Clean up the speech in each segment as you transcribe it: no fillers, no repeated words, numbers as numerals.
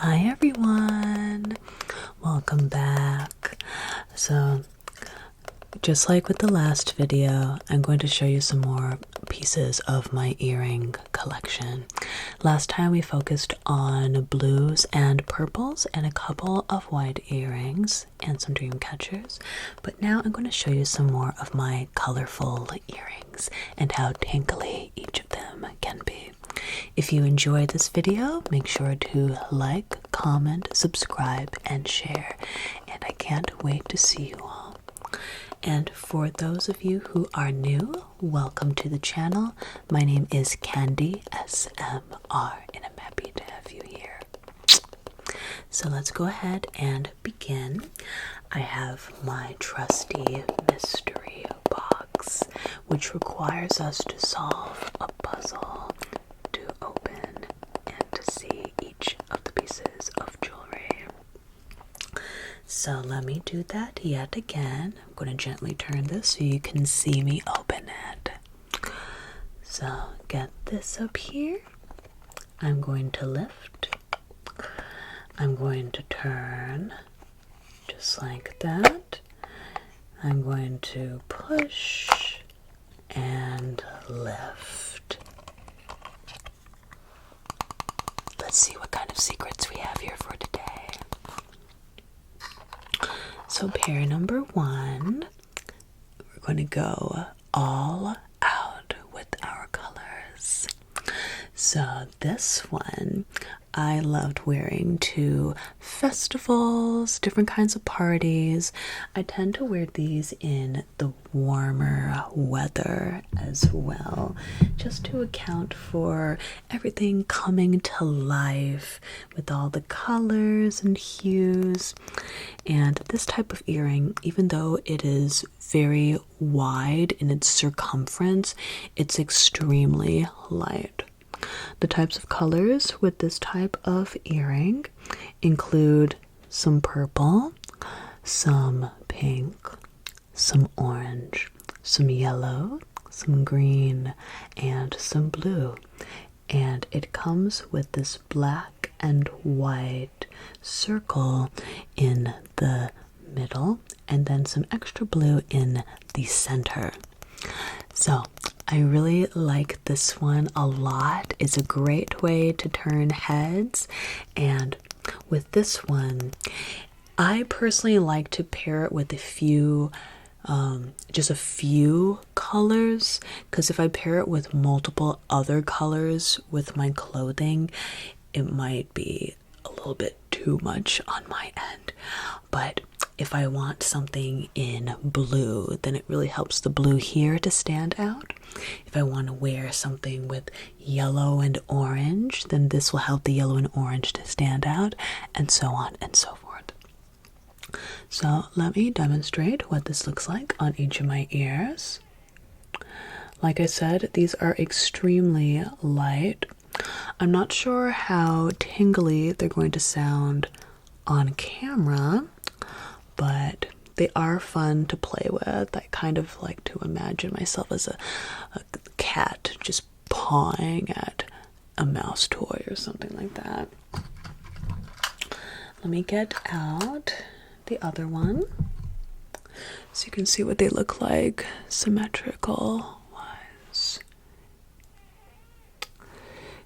Hi everyone, welcome back. So just like with the last video, I'm going to show you some more pieces of my earring collection. Last time we focused on blues and purples and a couple of white earrings and some dream catchers, but now I'm going to show you some more of my colorful earrings and how tinkly each of them can be. If you enjoyed this video, make sure to like, comment, subscribe, and share. And I can't wait to see you all. And for those of you who are new, welcome to the channel. My name is Candy SMR, and I'm happy to have you here. So let's go ahead and begin. I have my trusty mystery box, which requires us to solve a puzzle to open and to see each of the pieces of jewelry. So let me do that yet again. I'm going to gently turn this so you can see me open it. So get this up here. I'm going to lift. I'm going to turn just like that. I'm going to push and lift. Let's see what kind of secrets we have here for today. So pair number one, we're going to go all out with our colors. So this one I loved wearing to festivals, different kinds of parties. I tend to wear these in the warmer weather as well, just to account for everything coming to life with all the colors and hues. And this type of earring, even though it is very wide in its circumference, it's extremely light. The types of colors with this type of earring include some purple, some pink, some orange, some yellow, some green, and some blue. And it comes with this black and white circle in the middle, and then some extra blue in the center. So I really like this one a lot. It's a great way to turn heads. And with this one, I personally like to pair it with just a few colors, because if I pair it with multiple other colors with my clothing, it might be a little bit too much on my end. But if I want something in blue, then it really helps the blue here to stand out. If I want to wear something with yellow and orange, then this will help the yellow and orange to stand out, and so on and so forth. So let me demonstrate what this looks like on each of my ears. Like I said, these are extremely light. I'm not sure how tingly they're going to sound on camera, but they are fun to play with. I kind of like to imagine myself as a cat just pawing at a mouse toy or something like that. Let me get out the other one so you can see what they look like symmetrical wise,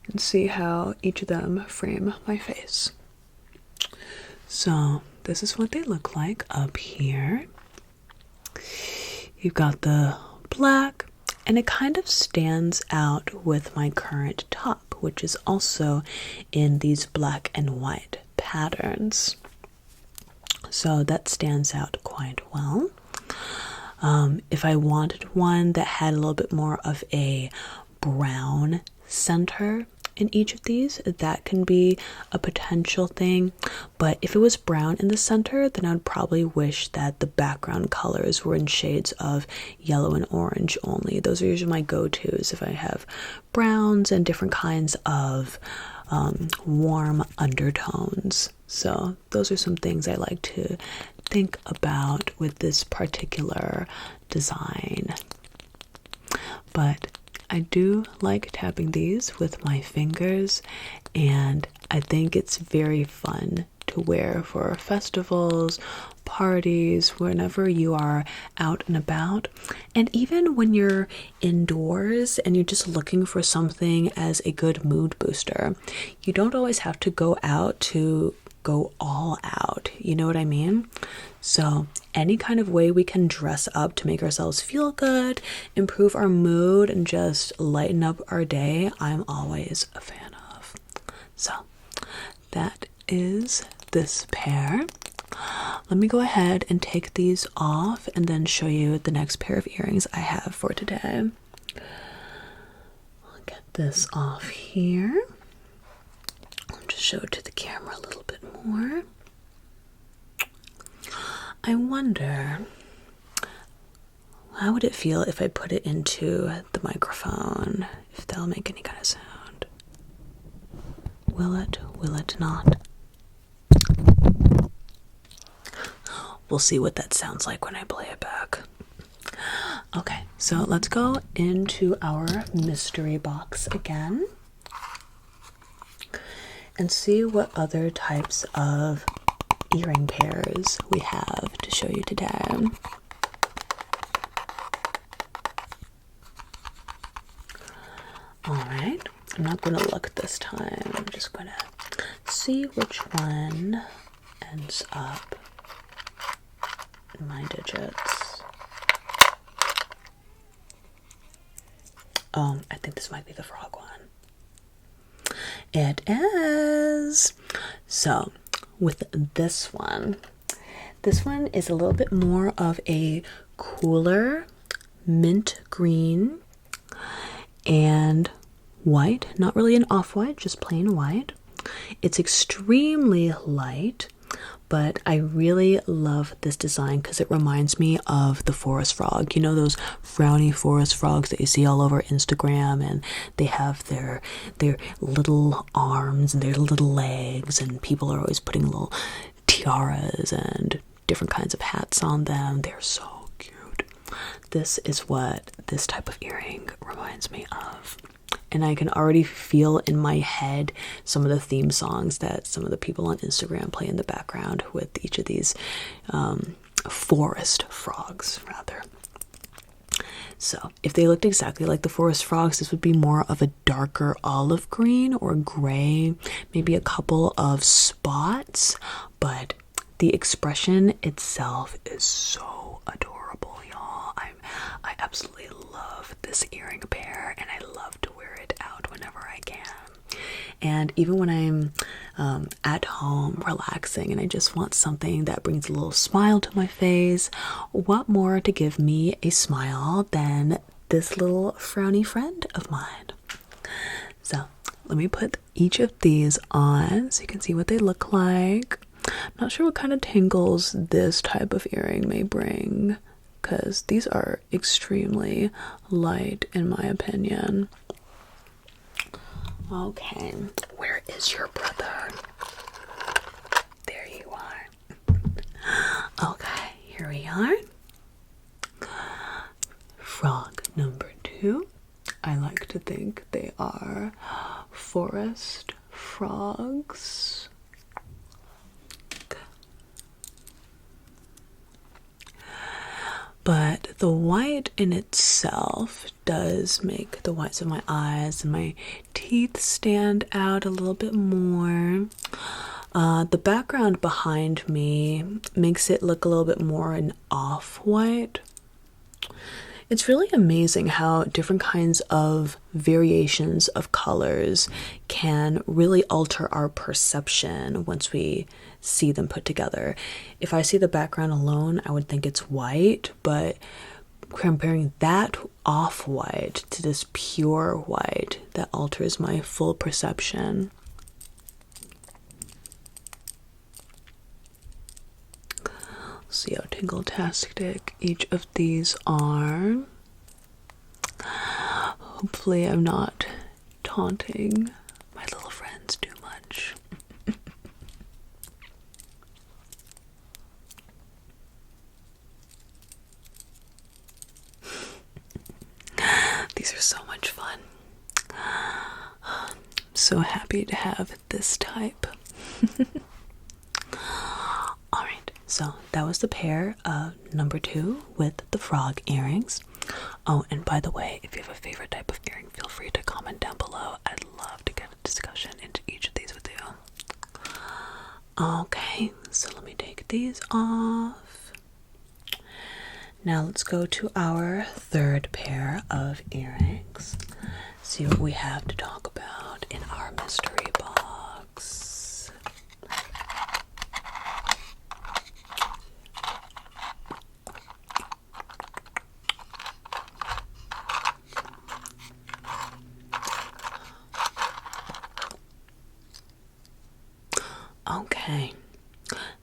and see how each of them frame my face. So this is what they look like up here. You've got the black, and it kind of stands out with my current top, which is also in these black and white patterns. So that stands out quite well. If I wanted one that had a little bit more of a brown center in each of these, that can be a potential thing. But if it was brown in the center, then I'd probably wish that the background colors were in shades of yellow and orange only. Those are usually my go-tos if I have browns and different kinds of warm undertones. So those are some things I like to think about with this particular design. But I do like tapping these with my fingers, and I think it's very fun to wear for festivals, parties, whenever you are out and about. And even when you're indoors and you're just looking for something as a good mood booster, you don't always have to go out to go all out. You know what I mean? So any kind of way we can dress up to make ourselves feel good, improve our mood, and just lighten up our day, I'm always a fan of. So that is this pair. Let me go ahead and take these off and then show you the next pair of earrings I have for today. I'll get this off here. I'll just show it to the camera a little bit more. I wonder, how would it feel if I put it into the microphone? If that'll make any kind of sound. Will it? Will it not? We'll see what that sounds like when I play it back. Okay, so let's go into our mystery box again and see what other types of earring pairs we have to show you today. Alright, I'm not going to look this time. I'm just going to see which one ends up in my digits. Oh, I think this might be the frog one. It is! So, with this one is a little bit more of a cooler mint green and white, not really an off-white, just plain white. It's extremely light, but I really love this design because it reminds me of the forest frog. You know those frowny forest frogs that you see all over Instagram, and they have their little arms and their little legs, and people are always putting little tiaras and different kinds of hats on them. They're so cute. This is what this type of earring reminds me of. And I can already feel in my head some of the theme songs that some of the people on Instagram play in the background with each of these forest frogs, rather. So if they looked exactly like the forest frogs, this would be more of a darker olive green or gray, maybe a couple of spots, but the expression itself is so adorable, y'all. I absolutely love this earring pair, and I love to wear it out whenever I can. And even when I'm at home relaxing and I just want something that brings a little smile to my face, what more to give me a smile than this little frowny friend of mine? So let me put each of these on so you can see what they look like. I'm not sure what kind of tingles this type of earring may bring, because these are extremely light in my opinion. Okay, where is your brother? There you are. Okay, here we are. Frog number 2. I like to think they are forest frogs. But the white in itself does make the whites of my eyes and my teeth stand out a little bit more. The background behind me makes it look a little bit more an off-white. It's really amazing how different kinds of variations of colors can really alter our perception once we see them put together. If I see the background alone, I would think it's white, but comparing that off-white to this pure white, that alters my full perception. See how tingle-tastic each of these are. Hopefully I'm not taunting my little friends too much. These are so much fun. so happy to have this type. Alright, so that was the pair of number 2 with the frog earrings. Oh, and by the way, if you have a favorite type of earring, feel free to comment down below. I'd love to get a discussion into each of these with you. Okay, so let me take these off. Now let's go to our third pair of earrings. See what we have to talk about in our mystery box. Okay,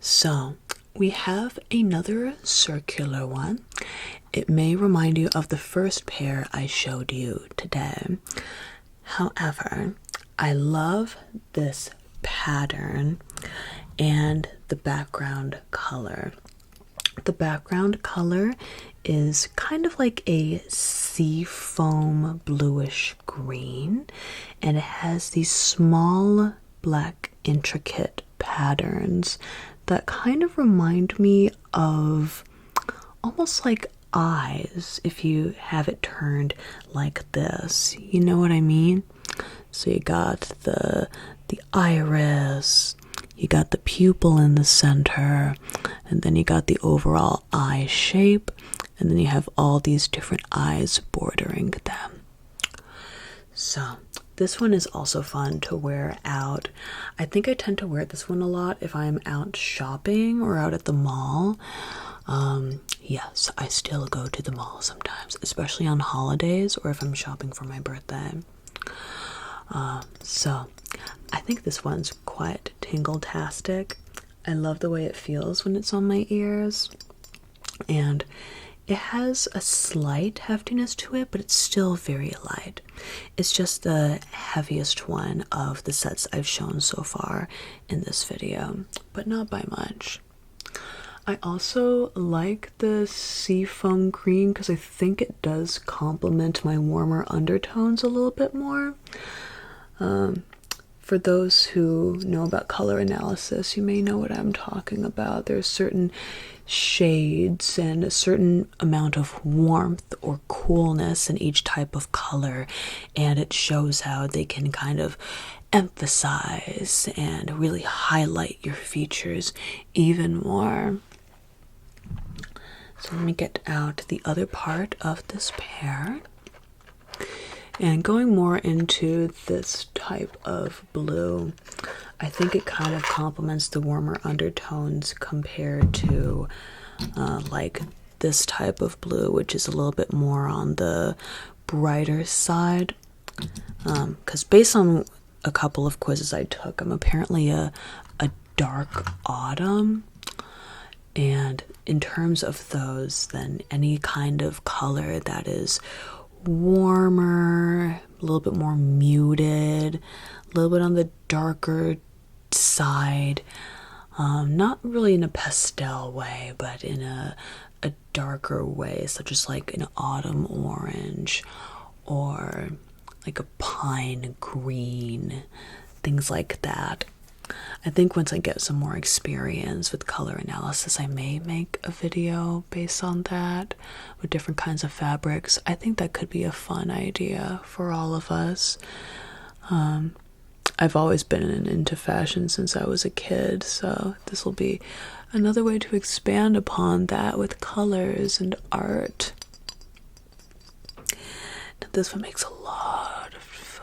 so we have another circular one. It may remind you of the first pair I showed you today. However, I love this pattern and the background color. The background color is kind of like a sea foam bluish green, and it has these small black intricate patterns that kind of remind me of almost like eyes if you have it turned like this. You know what I mean? So you got the iris, you got the pupil in the center, and then you got the overall eye shape, and then you have all these different eyes bordering them. So this one is also fun to wear out. I think I tend to wear this one a lot if I'm out shopping or out at the mall. Yes, I still go to the mall sometimes, especially on holidays or if I'm shopping for my birthday. So I think this one's quite tingle-tastic. I love the way it feels when it's on my ears, and it has a slight heftiness to it, but it's still very light. It's just the heaviest one of the sets I've shown so far in this video, but not by much. I also like the seafoam green because I think it does complement my warmer undertones a little bit more. For those who know about color analysis, you may know what I'm talking about. There's certain shades and a certain amount of warmth or coolness in each type of color, and it shows how they can kind of emphasize and really highlight your features even more. So let me get out the other part of this pair. And going more into this type of blue, I think it kind of complements the warmer undertones compared to like this type of blue, which is a little bit more on the brighter side. Because based on a couple of quizzes I took, I'm apparently a dark autumn. And in terms of those, then any kind of color that is warmer, a little bit more muted, a little bit on the darker side, not really in a pastel way, but in a darker way, such as like an autumn orange or like a pine green, things like that. I think once I get some more experience with color analysis, I may make a video based on that with different kinds of fabrics. I think that could be a fun idea for all of us. I've always been into fashion since I was a kid, so this will be another way to expand upon that with colors and art. Now, this one makes a lot of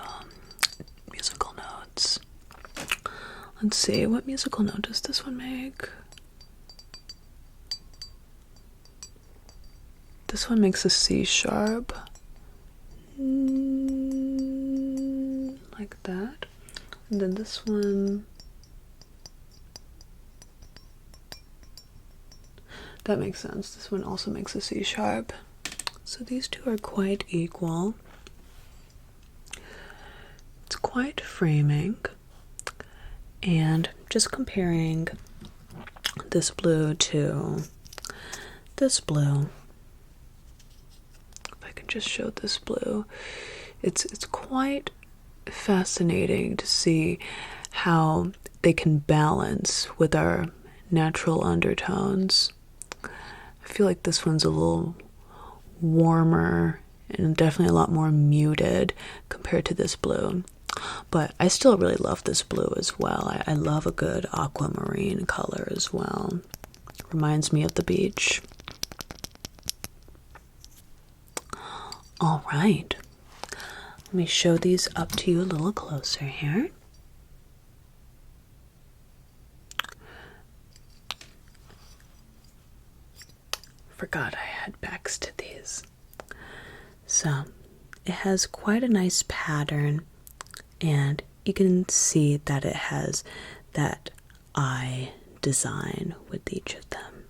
musical notes. Let's see, what musical note does this one make? This one makes a C sharp. Like that. And then this one, that makes sense. This one also makes a C sharp. So these two are quite equal. It's quite framing. And just comparing this blue to this blue, if I can just show this blue, it's quite fascinating to see how they can balance with our natural undertones. I feel like this one's a little warmer and definitely a lot more muted compared to this blue. But I still really love this blue as well. I love a good aquamarine color as well. Reminds me of the beach. All right. Let me show these up to you a little closer here. Forgot I had backs to these. So it has quite a nice pattern, and you can see that it has that eye design with each of them.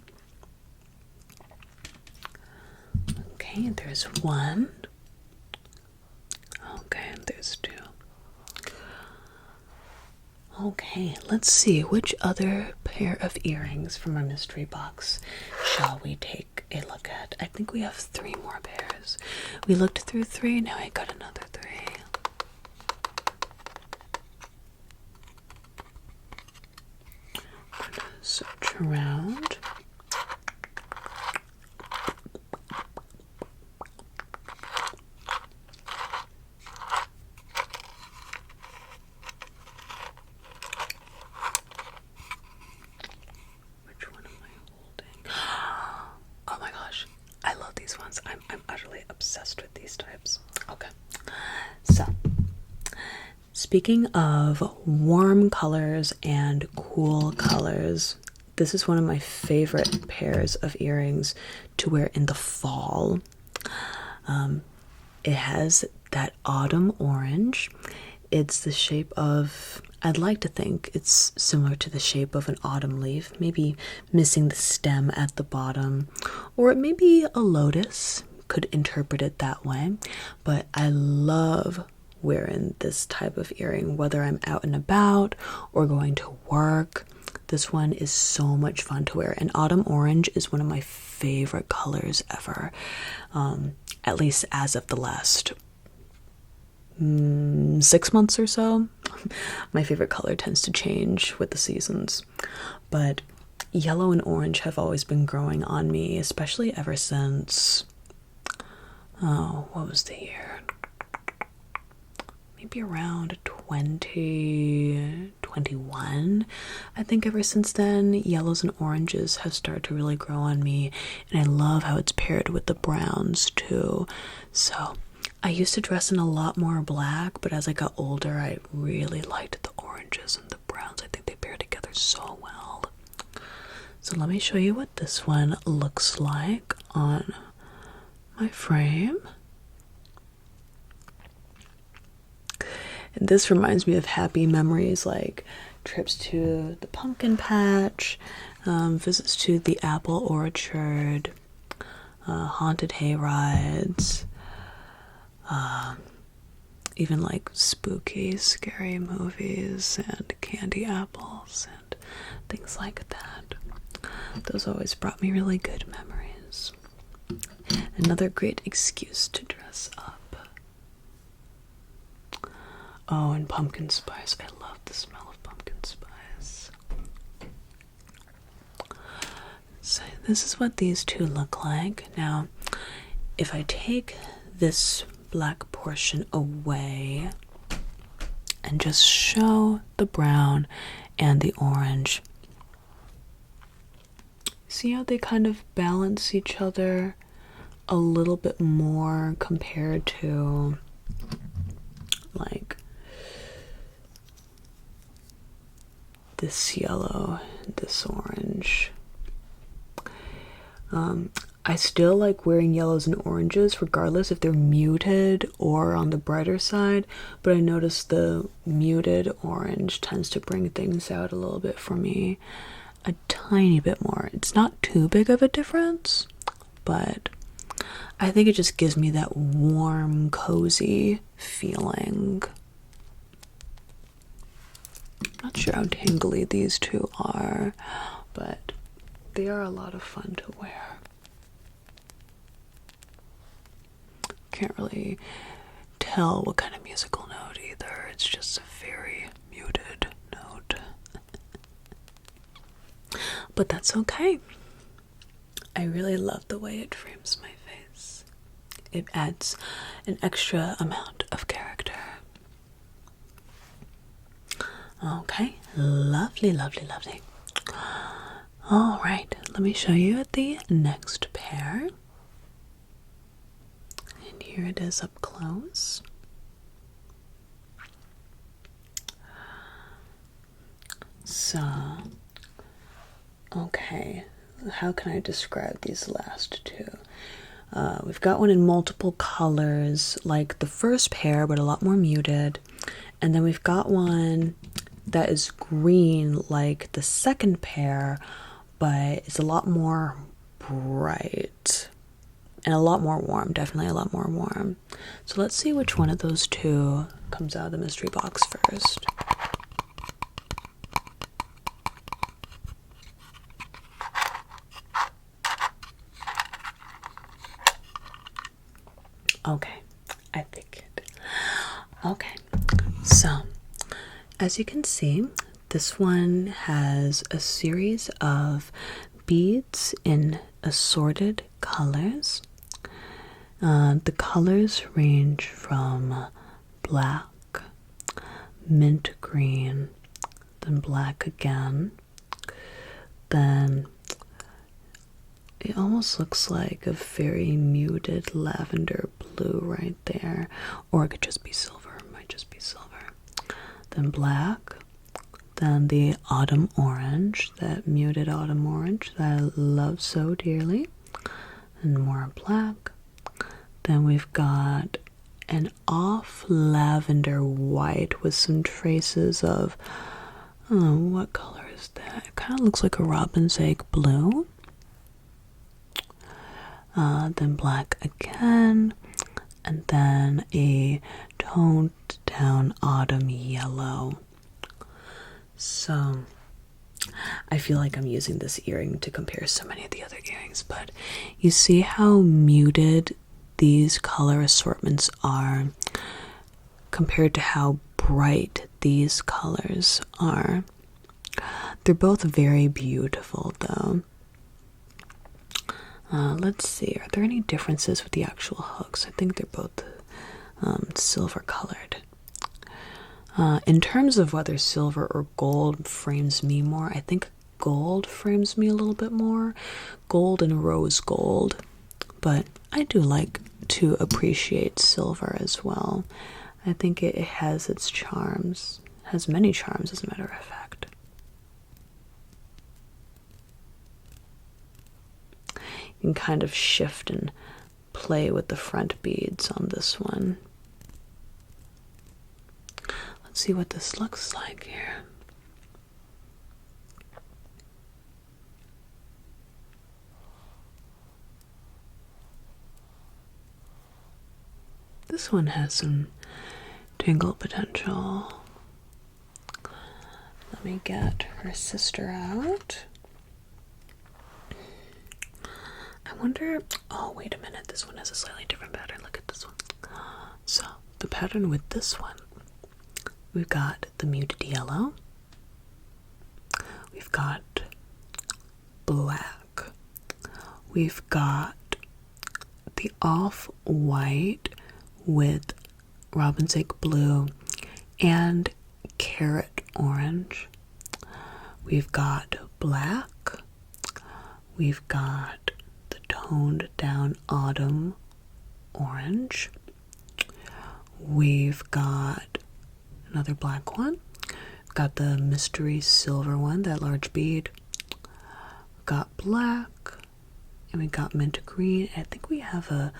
Okay, there's one. Okay, there's two. Okay, let's see, which other pair of earrings from our mystery box shall we take a look at? I think we have 3 more pairs. We looked through 3, now I got another 3. Search around. Which one am I holding? Oh my gosh, I love these ones. I'm utterly obsessed with these types. Okay, so speaking of warm colors and cool colors, this is one of my favorite pairs of earrings to wear in the fall. It has that autumn orange. It's the shape of, I'd like to think it's similar to the shape of an autumn leaf, maybe missing the stem at the bottom, or it may be a lotus, could interpret it that way. But I love wearing this type of earring, whether I'm out and about or going to work. This one is so much fun to wear, and autumn orange is one of my favorite colors ever, at least as of the last 6 months or so. My favorite color tends to change with the seasons, but yellow and orange have always been growing on me, especially ever since, oh, what was the year? Maybe around 2021. I think ever since then, yellows and oranges have started to really grow on me, and I love how it's paired with the browns too. So I used to dress in a lot more black, but as I got older, I really liked the oranges and the browns. I think they pair together so well. So let me show you what this one looks like on my frame. And this reminds me of happy memories like trips to the pumpkin patch, visits to the apple orchard, haunted hay rides, even like spooky, scary movies and candy apples and things like that. Those always brought me really good memories. Another great excuse to dress up. Oh, and pumpkin spice. I love the smell of pumpkin spice. So this is what these two look like. Now, if I take this black portion away and just show the brown and the orange, see how they kind of balance each other a little bit more compared to like this yellow, this orange. I still like wearing yellows and oranges regardless if they're muted or on the brighter side, but I notice the muted orange tends to bring things out a little bit for me, a tiny bit more. It's not too big of a difference, but I think it just gives me that warm, cozy feeling. Not sure how tingly these two are, but they are a lot of fun to wear. Can't really tell what kind of musical note either. it's just a very muted note. But that's okay. I really love the way it frames my face. It adds an extra amount of character. Okay, lovely, lovely, lovely. All right, let me show you the next pair. And here it is up close. So, okay, how can I describe these last two? We've got one in multiple colors, like the first pair, but a lot more muted. And then we've got one that is green, like the second pair, but it's a lot more bright and a lot more warm, definitely a lot more warm. So let's see which one of those two comes out of the mystery box first. Okay, I figured. Okay, so as you can see, this one has a series of beads in assorted colors. The colors range from black, mint green, then black again, then it almost looks like a very muted lavender blue right there, or it could just be silver, it might just be silver. Then black, then the autumn orange, that muted autumn orange that I love so dearly, and more black. Then we've got an off lavender white with some traces of, what color is that? It kind of looks like a robin's egg blue. Then black again, and then a toned down autumn yellow. So I feel like I'm using this earring to compare so many of the other earrings, but you see how muted these color assortments are compared to how bright these colors are. They're both very beautiful though. Let's see, are there any differences with the actual hooks? I think they're both silver colored. In terms of whether silver or gold frames me more, I think gold frames me a little bit more. Gold and rose gold. But I do like to appreciate silver as well. I think it has its charms. Has many charms, as a matter of fact. You can kind of shift and play with the front beads on this one. Let's see what this looks like here. This one has some tingle potential. Let me get her sister out. I wonder, oh wait a minute, this one has a slightly different pattern. Look at this one. So the pattern with this one, we've got the muted yellow, we've got black, we've got the off-white with robin's egg blue and carrot orange. We've got black, we've got the toned down autumn orange, we've got another black one, we've got the mystery silver one, that large bead, we've got black, and we got mint green. I think we have a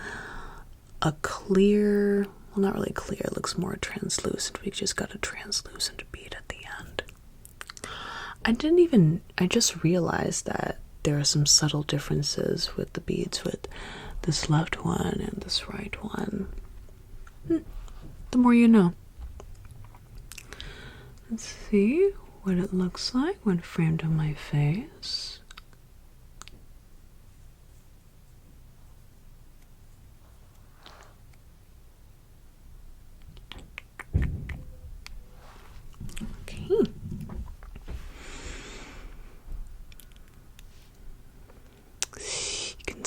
clear, well, not really clear, it looks more translucent. We just got a translucent bead at the end. I just realized that there are some subtle differences with the beads with this left one and this right one. The more you know. Let's see what it looks like when framed on my face.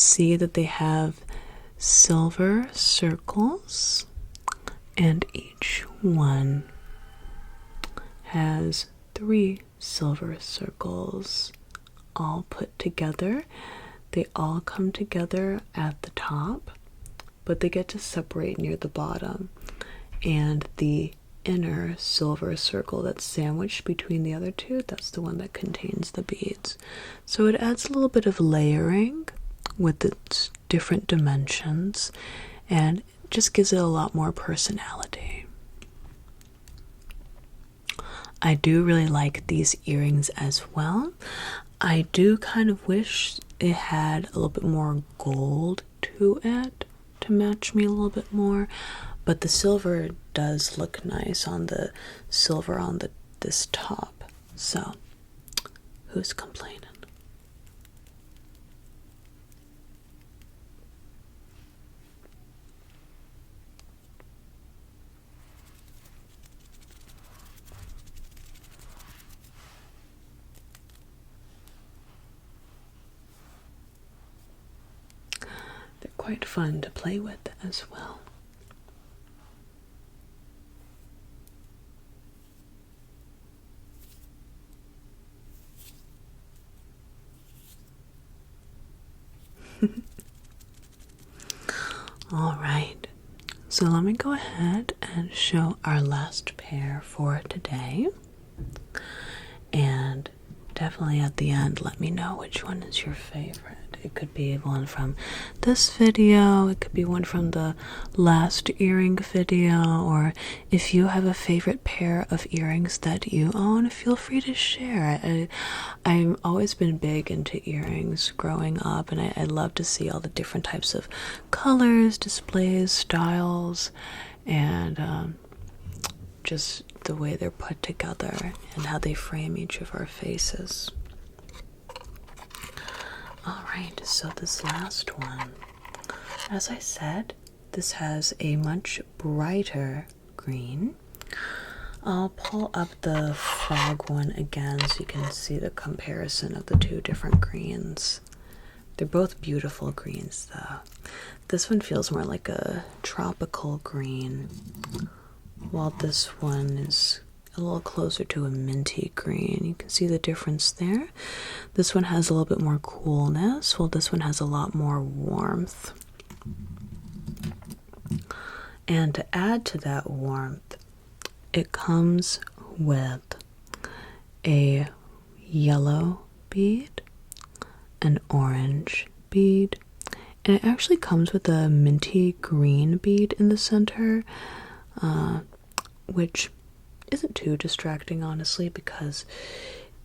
see that they have silver circles, and each one has 3 silver circles all put together. They all come together at the top, but they get to separate near the bottom. And the inner silver circle that's sandwiched between the other 2, that's the one that contains the beads. So it adds a little bit of layering with its different dimensions, and just gives it a lot more personality. I do really like these earrings as well. I do kind of wish it had a little bit more gold to it to match me a little bit more, but the silver does look nice on the silver on this top. So, who's complaining? They're quite fun to play with as well. All right, so let me go ahead and show our last pair for today. And definitely at the end, let me know which one is your favorite. It could be one from this video, it could be one from the last earring video, or if you have a favorite pair of earrings that you own, feel free to share. I've always been big into earrings growing up, and I love to see all the different types of colors, displays, styles, and just the way they're put together and how they frame each of our faces. Alright, so this last one, as I said, this has a much brighter green. I'll pull up the frog one again so you can see the comparison of the 2 different greens. They're both beautiful greens though. This one feels more like a tropical green, while this one is a little closer to a minty green. You can see the difference there. This one has a little bit more coolness, while this one has a lot more warmth. And to add to that warmth, it comes with a yellow bead, an orange bead, and it actually comes with a minty green bead in the center, which isn't too distracting, honestly, because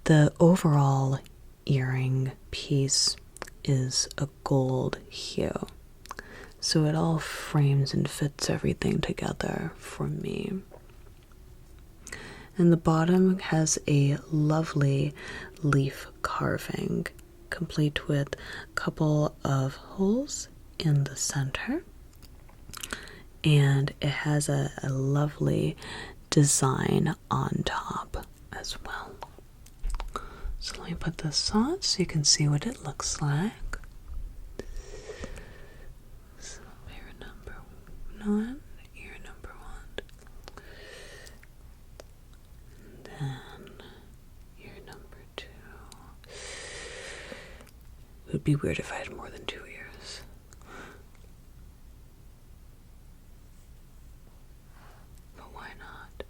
the overall earring piece is a gold hue. So it all frames and fits everything together for me. And the bottom has a lovely leaf carving, complete with a couple of holes in the center. And it has a lovely design on top as well. So let me put this on so you can see what it looks like. So ear number 1, ear number 1, and then ear number 2. It would be weird if I had more than 2 ears. But why not?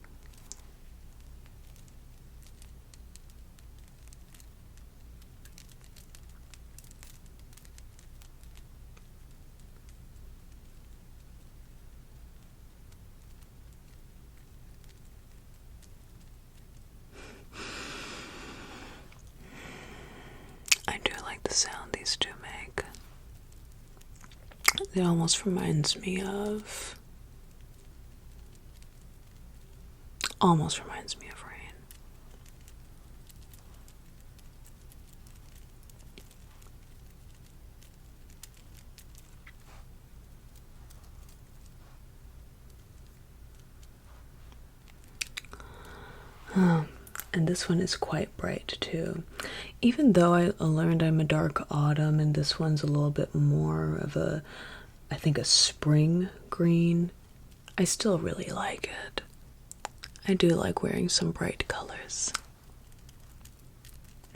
I do like the sound these 2 make. It almost reminds me of rain. And this one is quite bright too. Even though I learned I'm a dark autumn and this one's a little bit more of a, I think, a spring green, I still really like it. I do like wearing some bright colors.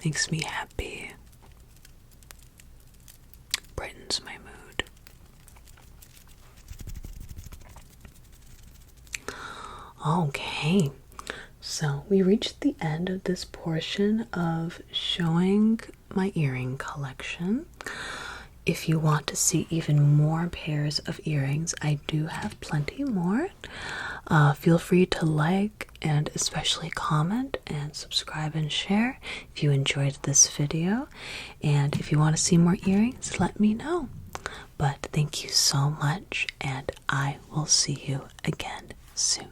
Makes me happy. Brightens my mood. Okay, so we reached the end of this portion of showing my earring collection. If you want to see even more pairs of earrings, I do have plenty more. Feel free to like and especially comment and subscribe and share if you enjoyed this video. And if you want to see more earrings, let me know. But thank you so much, and I will see you again soon.